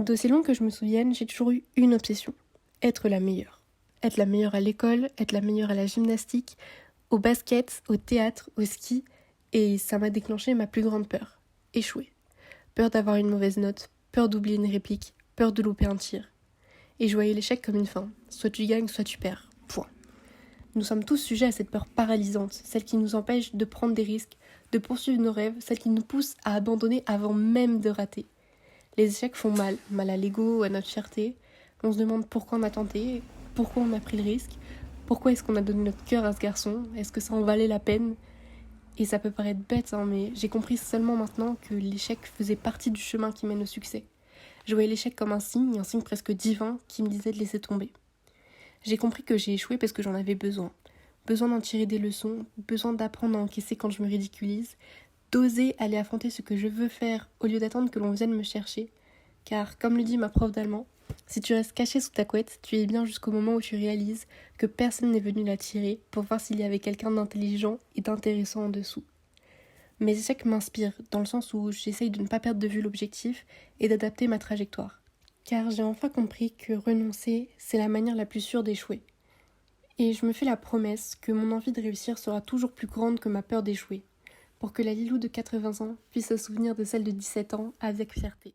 D'aussi long que je me souvienne, j'ai toujours eu une obsession, être la meilleure. Être la meilleure à l'école, être la meilleure à la gymnastique, au basket, au théâtre, au ski, et ça m'a déclenché ma plus grande peur, échouer. Peur d'avoir une mauvaise note, peur d'oublier une réplique, peur de louper un tir. Et je voyais l'échec comme une fin, soit tu gagnes, soit tu perds, point. Nous sommes tous sujets à cette peur paralysante, celle qui nous empêche de prendre des risques, de poursuivre nos rêves, celle qui nous pousse à abandonner avant même de rater. Les échecs font mal, mal à l'ego, à notre fierté. On se demande pourquoi on a tenté, pourquoi on a pris le risque, pourquoi est-ce qu'on a donné notre cœur à ce garçon, est-ce que ça en valait la peine. Et ça peut paraître bête, mais j'ai compris seulement maintenant que l'échec faisait partie du chemin qui mène au succès. Je voyais l'échec comme un signe presque divin qui me disait de laisser tomber. J'ai compris que j'ai échoué parce que j'en avais besoin. Besoin d'en tirer des leçons, besoin d'apprendre à encaisser quand je me ridiculise, d'oser aller affronter ce que je veux faire au lieu d'attendre que l'on vienne me chercher. Car, comme le dit ma prof d'allemand, si tu restes caché sous ta couette, tu es bien jusqu'au moment où tu réalises que personne n'est venu la tirer pour voir s'il y avait quelqu'un d'intelligent et d'intéressant en dessous. Mes échecs m'inspirent, dans le sens où j'essaye de ne pas perdre de vue l'objectif et d'adapter ma trajectoire. Car j'ai enfin compris que renoncer, c'est la manière la plus sûre d'échouer. Et je me fais la promesse que mon envie de réussir sera toujours plus grande que ma peur d'échouer, pour que la Lilou de 80 ans puisse se souvenir de celle de 17 ans avec fierté.